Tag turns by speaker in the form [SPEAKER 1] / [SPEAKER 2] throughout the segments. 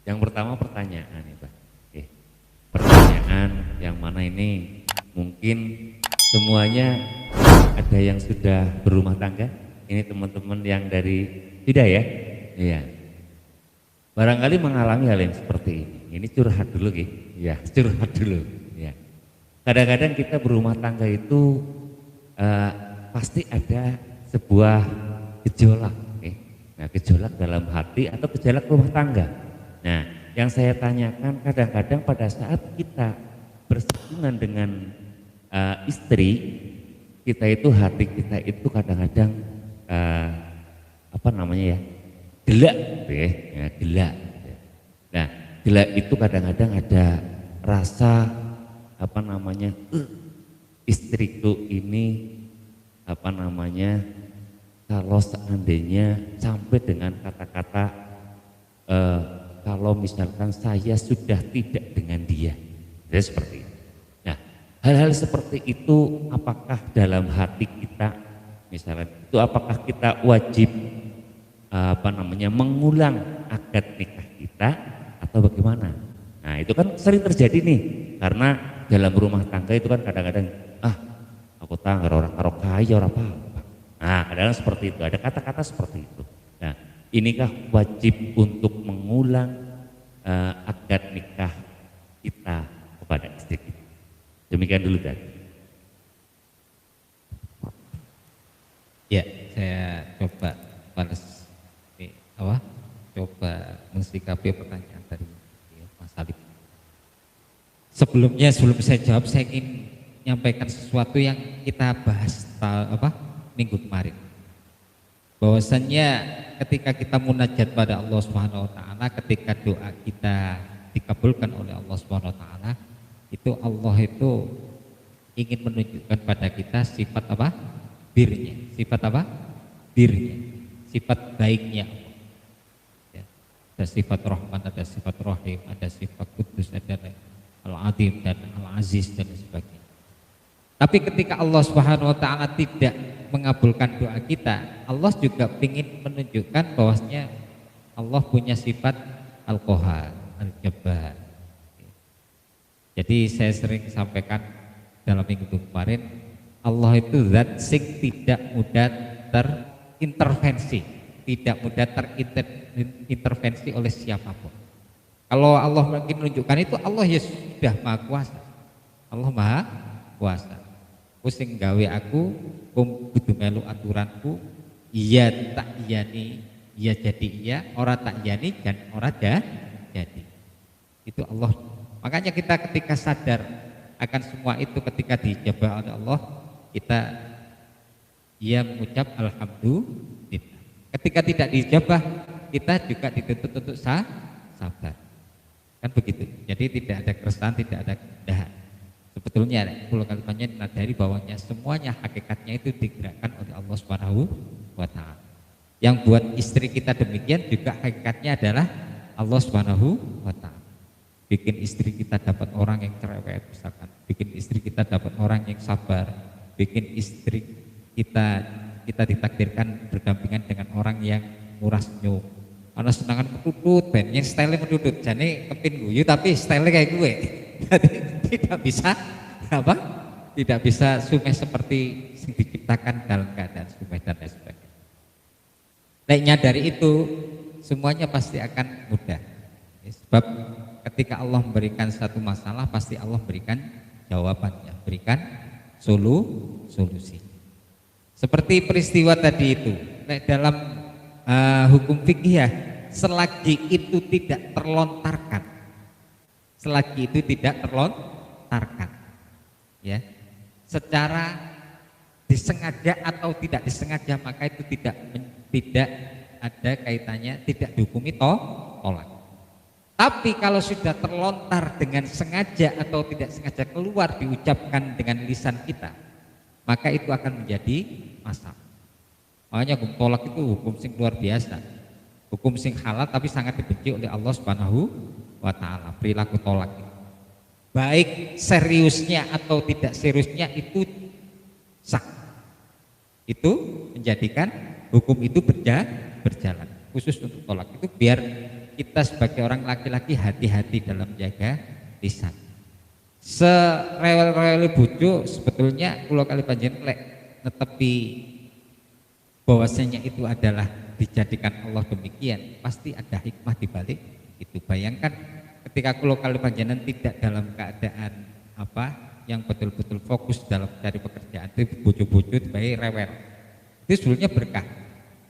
[SPEAKER 1] Yang pertama pertanyaan ya Pak. Oke. Pertanyaan yang mana ini mungkin semuanya ada yang sudah berumah tangga. Ini teman-teman yang dari tidak ya? Iya. Barangkali mengalami hal yang seperti ini. Ini curhat dulu gitu. Ya, curhat dulu. Ya. Kadang-kadang kita berumah tangga itu pasti ada sebuah gejolak. Okay? Nah, gejolak dalam hati atau gejolak rumah tangga. Nah, yang saya tanyakan kadang-kadang pada saat kita bersinggungan dengan istri, kita itu hati kita itu kadang-kadang apa namanya ya, gelak, ya, gelak. Nah, gelak itu kadang-kadang ada rasa apa namanya, istriku ini apa namanya, kalau seandainya sampai dengan kata-kata kalau misalkan saya sudah tidak dengan dia, jadi seperti itu. Nah, hal-hal seperti itu apakah dalam hati kita misalnya itu apakah kita wajib apa namanya mengulang akad nikah kita atau bagaimana? Nah, itu kan sering terjadi nih karena dalam rumah tangga itu kan kadang-kadang aku tahu orang karo kaya orang apa. Nah, kadang-kadang seperti itu, ada kata-kata seperti itu. Nah, inikah wajib untuk mengulang akad nikah kita kepada istri kita? Demikian dulu kan.
[SPEAKER 2] Ya, saya coba balas apa? Coba mensikapi pertanyaan dari Mas Alif. Sebelumnya sebelum saya jawab, saya ingin menyampaikan sesuatu yang kita bahas minggu kemarin. Bahwasannya ketika kita munajat pada Allah Subhanahu wa taala, ketika doa kita dikabulkan oleh Allah Subhanahu wa taala, itu Allah itu ingin menunjukkan pada kita sifat apa? Birnya. Sifat apa? Birnya. Sifat baiknya Allah. Ya. Ada sifat Rahman, ada sifat Rahim, ada sifat Kudus, ada Al-Azim dan Al-Aziz dan sebagainya. Tapi ketika Allah Subhanahu wa taala tidak mengabulkan doa kita, Allah juga ingin menunjukkan bahwasanya Allah punya sifat Al-Qahhar, Al-Jabbar. Jadi saya sering sampaikan dalam minggu kemarin, Allah itu zat sing tidak mudah terintervensi, tidak mudah terintervensi oleh siapapun. Kalau Allah mungkin menunjukkan itu, Allah ya sudah maha kuasa. Allah maha kuasa. Pusing gawe aku, kudu melu aturanku, iya tak iyani, iya jadi iya, ora tak iyani dan ora jadi. Itu Allah. Makanya kita ketika sadar akan semua itu, ketika dijabah oleh Allah, kita mengucap alhamdulillah. Ketika tidak dijabah, kita juga dituntut untuk sabar. Kan begitu. Jadi tidak ada keresahan, tidak ada kedahan. Sebetulnya pulau kalimatnya menadari bahwanya semuanya hakikatnya itu digerakkan oleh Allah Subhanahu wa taala. Yang buat istri kita demikian juga hakikatnya adalah Allah Subhanahu wa taala. Bikin istri kita dapat orang yang cerewet misalkan, bikin istri kita dapat orang yang sabar, bikin istri kita ditakdirkan berdampingan dengan orang yang murah senyum. Ana senangan metutut ben yang style metutut jane kepin guyu tapi style kayak gue. Jadi tidak bisa apa? Tidak bisa sumeh seperti yang diciptakan dalam keadaan sumeh dan lain sebagainya. Nah, dari itu semuanya pasti akan mudah. Sebab ketika Allah memberikan satu masalah, pasti Allah berikan jawabannya, berikan solusi. Seperti peristiwa tadi itu, dalam hukum fikih ya, selagi itu tidak terlontarkan, ya, secara disengaja atau tidak disengaja, maka itu tidak ada kaitannya, tidak dihukumi tolak. Tapi kalau sudah terlontar dengan sengaja atau tidak sengaja keluar diucapkan dengan lisan kita, maka itu akan menjadi masalah. Makanya hukum tolak itu hukum sing luar biasa, hukum sing halal tapi sangat dibenci oleh Allah Subhanahu wa taala. Perilaku tolak itu, baik seriusnya atau tidak seriusnya, itu sah. Itu menjadikan hukum itu berjalan. Khusus untuk tolak itu biar kita sebagai orang laki-laki hati-hati dalam menjaga lisan. Serewel-rewel bojo sebetulnya kula kali panjenengan lek netepi bahwasanya itu adalah dijadikan Allah demikian, pasti ada hikmah di balik itu. Bayangkan ketika kula kali panjenengan tidak dalam keadaan yang betul-betul fokus dalam mencari pekerjaan, itu bojo-bojo baik rewel. Itu sebetulnya berkah.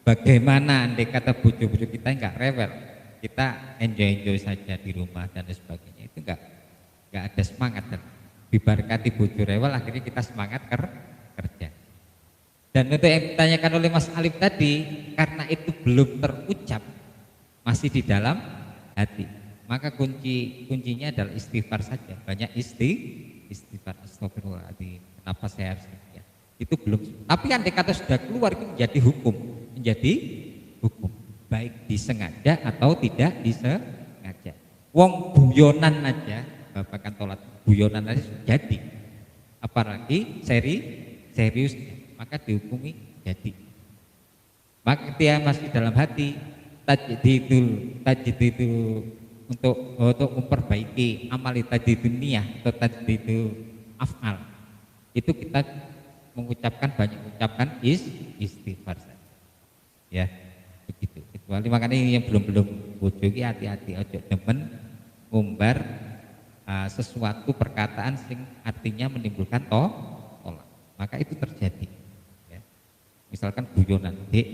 [SPEAKER 2] Bagaimana andai kata bojo-bojo kita enggak rewel, kita enjoy saja di rumah dan sebagainya, itu enggak ada semangat. Dan diberkati bojo rewel, akhirnya kita semangat kerja. Dan untuk yang ditanyakan oleh Mas Alif tadi, karena itu belum terucap, masih di dalam hati, maka kuncinya adalah istighfar saja. Banyak istighfar, astagfirullahaladzim, kenapa saya harus demikian? Itu belum. Tapi andai kata sudah keluar, itu menjadi hukum, baik disengaja atau tidak disengaja. Wong guyonan aja, babakan tolat guyonan aja jadi, apalagi serius, maka dihukumi jadi. Maka dia masih dalam hati tajdidul untuk memperbaiki amal tajdidun niyah atau tajdidul af'al, itu kita banyak mengucapkan istighfar saja. Ya, begitu. Kecuali makanya yang belum bojo iki hati-hati, ojo demen ngumbar sesuatu perkataan sing artinya menimbulkan tolak. Maka itu terjadi. Ya. Misalkan guyonan, Dek,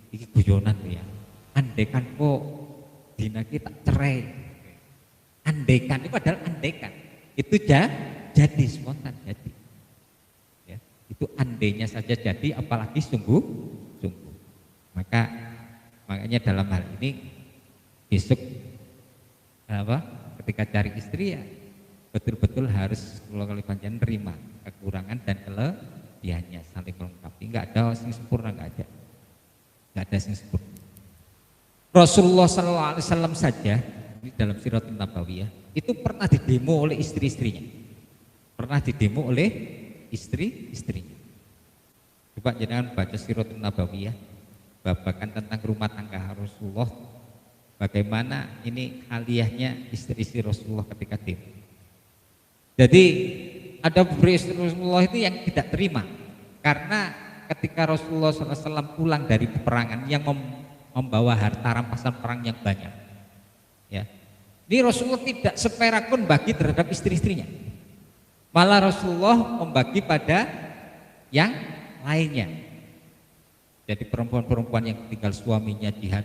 [SPEAKER 2] iki guyonan ya. Andekan kok dina kita cerai. Andekan itu adalah andekan. Itu jadi spontan jadi. Ya, itu andainya saja jadi, apalagi sungguh. Makanya dalam hal ini besok ketika cari istri ya betul-betul harus kalau panjenengan terima kekurangan dan kelebihannya, saling melengkapi. Enggak ada yang sempurna, enggak ada yang sempurna. Rasulullah SAW saja ini dalam Siratul Nabawiyah itu pernah didemo oleh istri-istrinya, istri-istrinya. Coba jangan baca Siratul Nabawiyah, babakan tentang rumah tangga Rasulullah, bagaimana ini aliyahnya istri-istri Rasulullah ketika demo. Jadi ada beberapa istri Rasulullah itu yang tidak terima karena ketika Rasulullah SAW pulang dari peperangan yang membawa harta rampasan perang yang banyak, ya, ini Rasulullah tidak seperak pun bagi terhadap istri-istrinya, malah Rasulullah membagi pada yang lainnya. Jadi perempuan-perempuan yang tinggal suaminya jihad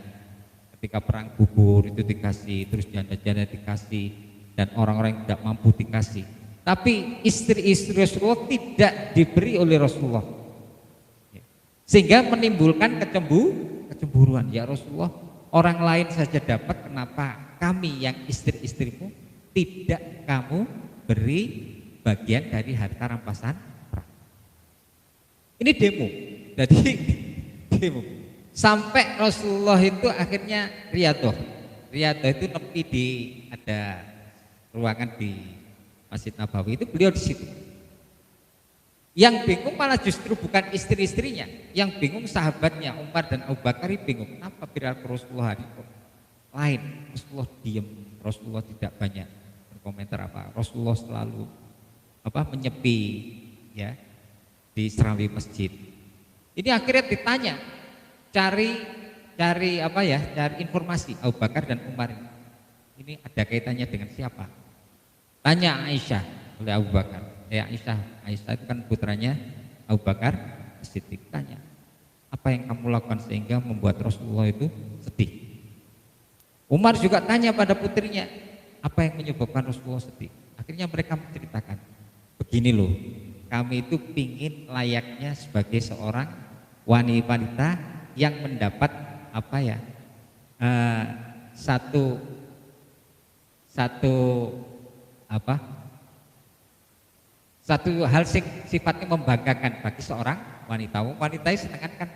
[SPEAKER 2] ketika perang gugur itu dikasih, terus janda-janda dikasih, dan orang-orang yang tidak mampu dikasih. Tapi istri-istri Rasulullah tidak diberi oleh Rasulullah, sehingga menimbulkan kecemburuan. Ya Rasulullah, orang lain saja dapat, kenapa kami yang istri-istrimu tidak kamu beri bagian dari harta rampasan perang? Ini demo. Jadi sampai Rasulullah itu akhirnya riyadhah itu nepi di ada ruangan di Masjid Nabawi, itu beliau di situ. Yang bingung malah justru bukan istri-istrinya, yang bingung sahabatnya Umar dan Abu Bakar bingung kenapa perilaku Rasulullah hari lain. Rasulullah diam, Rasulullah tidak banyak berkomentar apa, Rasulullah selalu menyepi ya di serambi masjid. Ini akhirnya ditanya, cari informasi Abu Bakar dan Umar ini ada kaitannya dengan siapa? Tanya Aisyah oleh Abu Bakar. Aisyah itu kan putranya Abu Bakar Siddiq. Tanya, apa yang kamu lakukan sehingga membuat Rasulullah itu sedih? Umar juga tanya pada putrinya, apa yang menyebabkan Rasulullah sedih? Akhirnya mereka menceritakan, begini loh, kami itu pingin layaknya sebagai seorang wanita yang mendapat satu hal sifatnya membanggakan bagi seorang wanita. Wanita sedangkan kan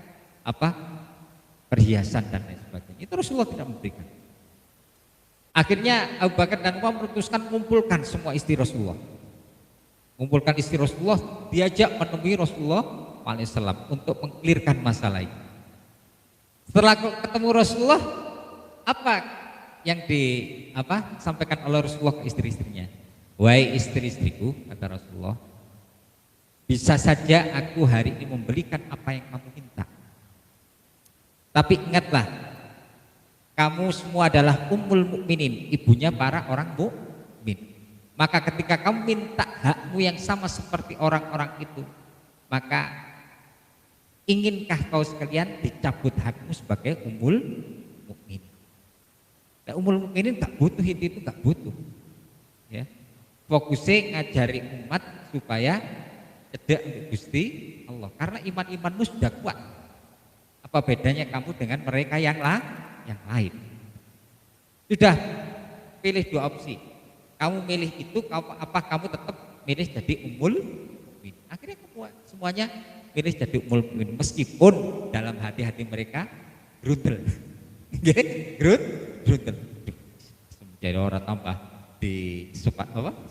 [SPEAKER 2] perhiasan dan lain sebagainya. Itu Rasulullah tidak memberikan. Akhirnya Abu Bakar dan Umar memutuskan mengumpulkan semua istri Rasulullah. Mengumpulkan istri Rasulullah, diajak menemui Rasulullah SAW untuk mengklirkan masalah ini. Setelah ketemu Rasulullah, apa yang sampaikan oleh Rasulullah ke istri-istrinya. Wahai istri-istriku, kata Rasulullah, bisa saja aku hari ini memberikan apa yang kamu minta. Tapi ingatlah, kamu semua adalah ummul mukminin, ibunya para orang mukmin. Maka ketika kamu minta hakmu yang sama seperti orang-orang itu, maka inginkah kau sekalian dicabut hakmu sebagai ummul mukminin? Nah, ummul mukminin gak butuh itu gak butuh. Ya. Fokusnya ngajari umat supaya cedek untuk Gusti Allah. Karena iman-imanmu sudah kuat. Apa bedanya kamu dengan mereka yang lain? Sudah, pilih dua opsi. Kamu milih itu, kamu tetap milih jadi ummul mukminin. Akhirnya semuanya milih jadi ummul mukminin meskipun dalam hati-hati mereka grudel. Grudel. Jadi orang tambah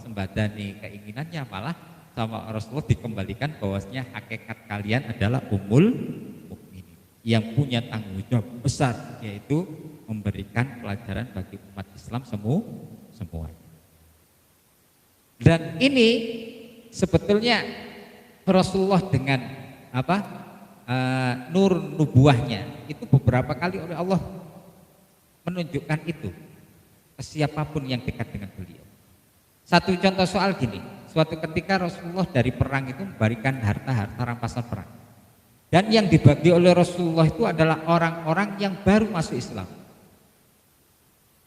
[SPEAKER 2] sembadani keinginannya, malah sama Rasulullah dikembalikan bahwasanya hakikat kalian adalah ummul mukminin yang punya tanggung jawab besar, yaitu memberikan pelajaran bagi umat Islam semua. Dan ini sebetulnya Rasulullah dengan nur nubuahnya itu beberapa kali oleh Allah menunjukkan itu ke siapapun yang dekat dengan beliau. Satu contoh soal gini, suatu ketika Rasulullah dari perang itu memberikan harta rampasan perang. Dan yang dibagi oleh Rasulullah itu adalah orang-orang yang baru masuk Islam.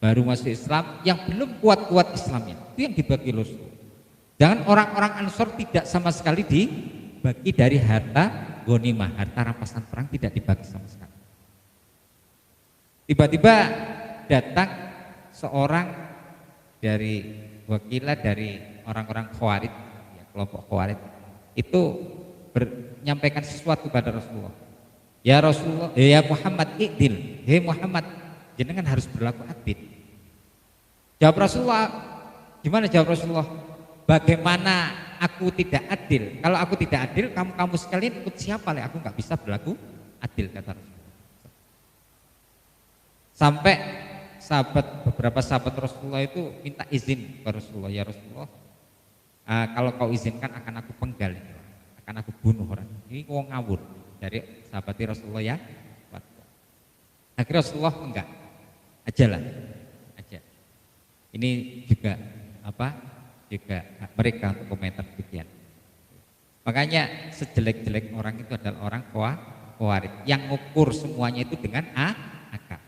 [SPEAKER 2] Baru masuk Islam yang belum kuat-kuat Islamnya. Itu yang dibagi Rasulullah. Jangan orang-orang Ansor tidak sama sekali dibagi dari harta ghanimah, harta rampasan perang tidak dibagi sama sekali. Tiba-tiba datang seorang dari wakilah dari orang-orang Khawarij, ya, kelompok Khawarij itu menyampaikan sesuatu pada Rasulullah. Ya Rasulullah, ya Muhammad i'dil, hei Muhammad, jenengan harus berlaku adil. Jawab Rasulullah, gimana jawab Rasulullah? Bagaimana aku tidak adil? Kalau aku tidak adil, kamu sekalian ikut siapa? Aku nggak bisa berlaku adil, kata Rasulullah. Sampai beberapa sahabat Rasulullah itu minta izin ke Rasulullah, ya Rasulullah, kalau kau izinkan akan aku penggal, akan aku bunuh orang ini. Kau ngawur dari sahabat Rasulullah ya. Akhirnya Rasulullah enggak, aja. Ini juga mereka untuk komentar demikian. Makanya sejelek-jelek orang itu adalah orang Khawarij yang ngukur semuanya itu dengan akal.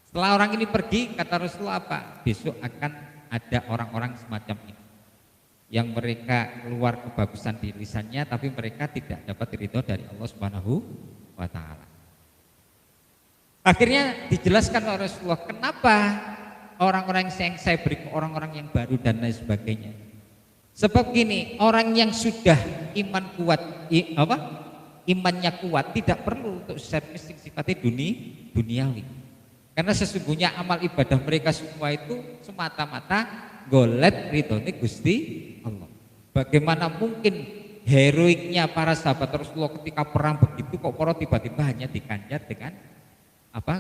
[SPEAKER 2] Setelah orang ini pergi, kata Rasulullah apa? Besok akan ada orang-orang semacam ini yang mereka keluar kebagusan di lisannya, tapi mereka tidak dapat ridho dari Allah Subhanahu wa Ta'ala. Akhirnya dijelaskan oleh Rasulullah kenapa orang-orang yang saya beri ke orang-orang yang baru dan lain sebagainya. Sebab gini, orang yang sudah iman kuat, imannya kuat tidak perlu untuk servis sifatnya duniawi. Karena sesungguhnya amal ibadah mereka semua itu semata-mata golet ridhonya Gusti Allah. Bagaimana mungkin heroiknya para sahabat Rasulullah ketika perang begitu kok para tiba-tiba hanya diganjar dengan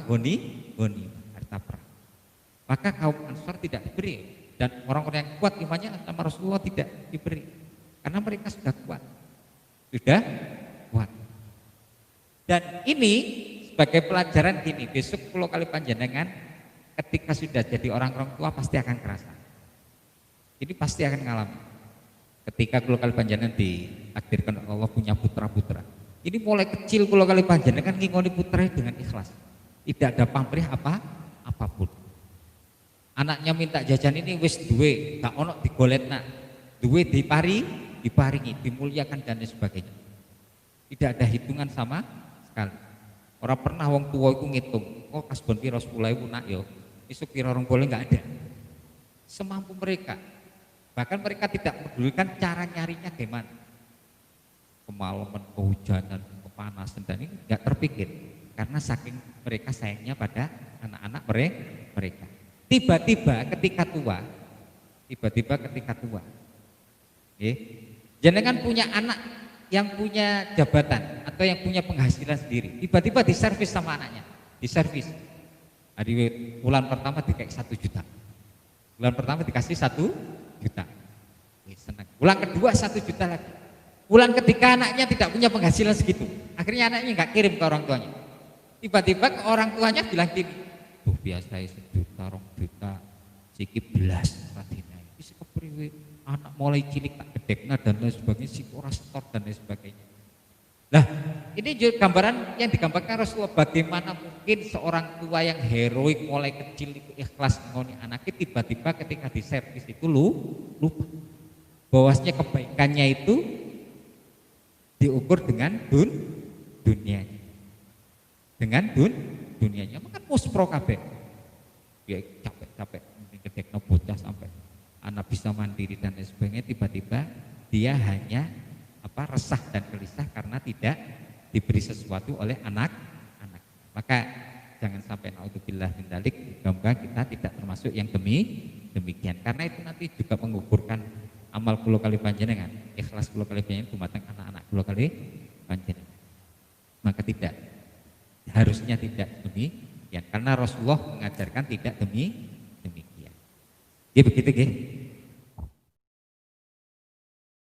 [SPEAKER 2] goni harta perang. Maka kaum Ansar tidak diberi, dan orang-orang yang kuat imannya sama Rasulullah tidak diberi karena mereka sudah kuat. Dan ini sebagai pelajaran gini, besok kalau kali panjenengan ketika sudah jadi orang tua pasti akan kerasa. Ini pasti akan ngalami. Ketika kalau kali panjenengan ditakdirkan Allah punya putra-putra. Ini mulai kecil kalau kali panjenengan ngingoni putra dengan ikhlas. Tidak ada pamrih apapun. Anaknya minta jajan ini wis duwe, gak ono digoletna. Duwe diparingi, dimuliakan dan sebagainya. Tidak ada hitungan sama sekali. Orang pernah wong tua itu ngitung, kasbon piro 10.000 nak yo, isuk piro 20 nggak ada. Semampu mereka. Bahkan mereka tidak mempedulikan cara nyarinya gimana. Kemalaman, kehujanan, kepanasan, dan ini nggak terpikir karena saking mereka sayangnya pada anak-anak mereka. Tiba-tiba ketika tua, jenengan punya anak yang punya jabatan atau yang punya penghasilan sendiri, tiba-tiba diservis sama anaknya, diservis. Hari bulan pertama dikasih 1 juta. Bulan pertama dikasih 1 juta. Senang. Bulan kedua 1 juta lagi. Bulan ketiga anaknya tidak punya penghasilan segitu. Akhirnya anaknya nggak kirim ke orang tuanya. Tiba-tiba orang tuanya bilang gini, tuh biasa 1 juta, 2 juta, sikit belas radina. Isi kepriwe, anak mulai cilik tak gedekna dan lain sebagainya, si ora setor dan lain sebagainya. Nah, ini juga gambaran yang digambarkan Rasulullah bagaimana mungkin seorang tua yang heroik mulai kecil itu ikhlas ngoni anaknya tiba-tiba ketika diservis itu lupa bahwasanya kebaikannya itu diukur dengan dunianya. Dengan dunianya, maka muspro kabeh. Ya capek-capek ngedekno bocah sampai anak bisa mandiri dan lain sebagainya, tiba-tiba dia hanya resah dan gelisah karena tidak diberi sesuatu oleh anak. Maka jangan sampai naudzubillah min dzalik, mudah-mudahan kita tidak termasuk yang demikian, karena itu nanti juga mengukurkan amal kula kali panjenengan, ikhlas kula kali panjenengan dumateng anak-anak kula kali panjenengan. Maka tidak, harusnya tidak demikian, karena Rasulullah mengajarkan tidak demikian. Ya begitu nggih.